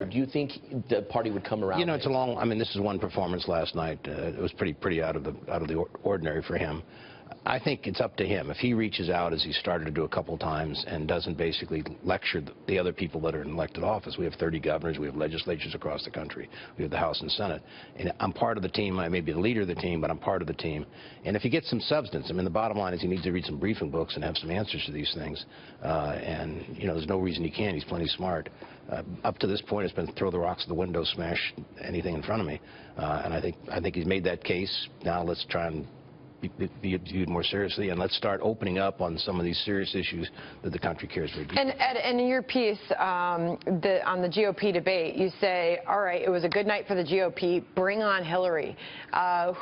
do you think the party would come around? You know, it's a long. I mean, this is one performance last night. It was pretty out of the ordinary for him. I think it's up to him. If he reaches out, as he started to do a couple times, and doesn't basically lecture the other people that are in elected office. We have 30 governors. We have legislatures across the country. We have the House and Senate. And I'm part of the team. I may be the leader of the team, but I'm part of the team. And if he gets some substance, I mean, the bottom line is he needs to read some briefing books and have some answers to these things. And, you know, there's no reason he can't. He's plenty smart. Up to this point, it's been throw the rocks at the window, smash anything in front of me. And I think he's made that case. Now let's try and be viewed more seriously, and let's start opening up on some of these serious issues that the country cares very deeply. And Ed, in your piece on the GOP debate, you say, all right, it was a good night for the GOP, bring on Hillary.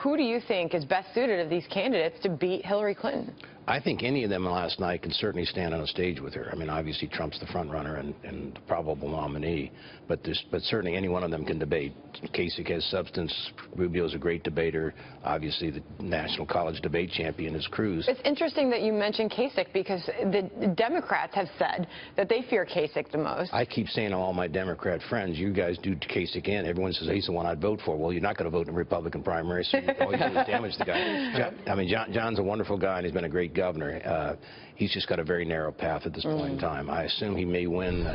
Who do you think is best suited of these candidates to beat Hillary Clinton? I think any of them last night can certainly stand on a stage with her. I mean, obviously Trump's the front runner and the probable nominee, but certainly any one of them can debate. Kasich has substance. Rubio's a great debater. Obviously, the National College debate champion is Cruz. It's interesting that you mentioned Kasich because the Democrats have said that they fear Kasich the most. I keep saying to all my Democrat friends, you guys do Kasich in. Everyone says he's the one I'd vote for. Well, you're not going to vote in a Republican primary, so all you do is damage the guy. I mean, John's a wonderful guy, and he's been a great governor. He's just got a very narrow path at this point in time. I assume he may win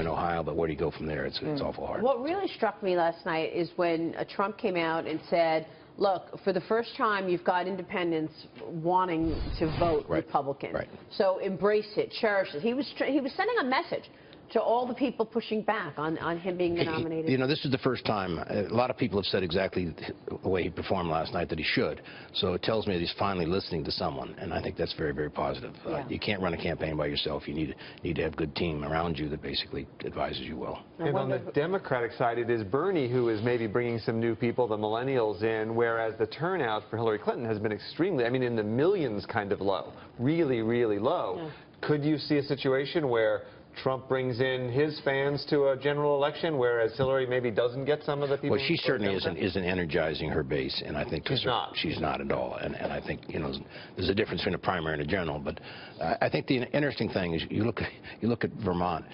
Ohio, but where do you go from there? It's awful hard. What really struck me last night is when Trump came out and said, look, for the first time, you've got independents wanting to vote Republican. Right. So embrace it, cherish it. He was sending a message to all the people pushing back on him being the nominated. You know, this is the first time. A lot of people have said exactly the way he performed last night that he should. So it tells me that he's finally listening to someone, and I think that's very, very positive. You can't run a campaign by yourself. You need to have a good team around you that basically advises you well. And on the Democratic side, it is Bernie who is maybe bringing some new people, the millennials, in, whereas the turnout for Hillary Clinton has been extremely, I mean, in the millions kind of low, really, really low. Yeah. Could you see a situation where Trump brings in his fans to a general election, whereas Hillary maybe doesn't get some of the people? Well, she certainly isn't energizing her base, and I think she's not at all. And I think, you know, there's a difference between a primary and a general. But I think the interesting thing is you look at Vermont.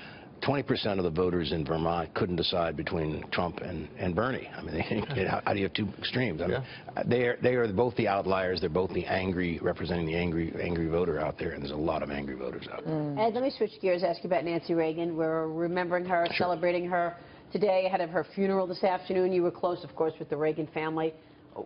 20% of the voters in Vermont couldn't decide between Trump and Bernie. I mean, how do you have two extremes? I mean, they are both the outliers. They're both the representing the angry voter out there, and there's a lot of angry voters out there. Ed, let me switch gears, ask you about Nancy Reagan. We're remembering her, celebrating her today ahead of her funeral this afternoon. You were close, of course, with the Reagan family.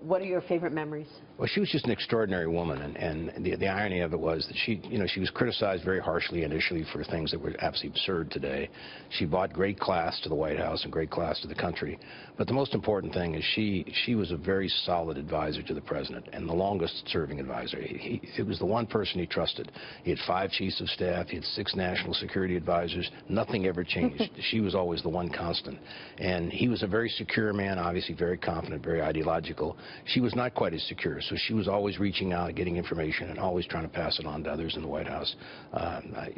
What are your favorite memories? Well, she was just an extraordinary woman, and the irony of it was that she was criticized very harshly initially for things that were absolutely absurd today. She brought great class to the White House and great class to the country. But the most important thing is she was a very solid advisor to the president, and the longest-serving advisor. It was the one person he trusted. He had 5 chiefs of staff. He had 6 national security advisors. Nothing ever changed. She was always the one constant. And he was a very secure man, obviously very confident, very ideological. She was not quite as secure, so she was always reaching out, getting information, and always trying to pass it on to others in the White House.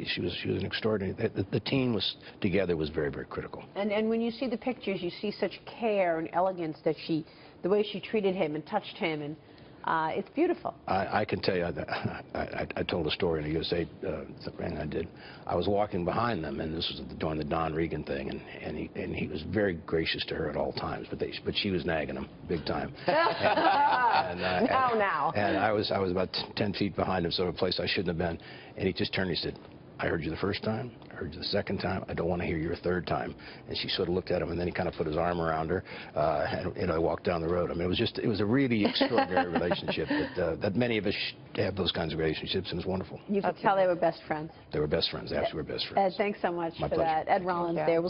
She was an extraordinary. The team was together was very, very critical. And when you see the pictures, you see such care and elegance that the way she treated him and touched him, and it's beautiful. I can tell you, I told a story in a USA thing I did. I was walking behind them, and this was during the Don Regan thing, and he was very gracious to her at all times, but she was nagging him big time. And I was about 10 feet behind him, so a place I shouldn't have been, and he just turned and he said, I heard you the first time, I heard you the second time, I don't want to hear you a third time. And she sort of looked at him, and then he kind of put his arm around her, and I walked down the road. I mean, it was a really extraordinary relationship that many of us have those kinds of relationships, and it was wonderful. You could tell they were best friends. They were best friends. They absolutely were best friends. Ed, thanks so much My for pleasure. that. Ed Rollins there.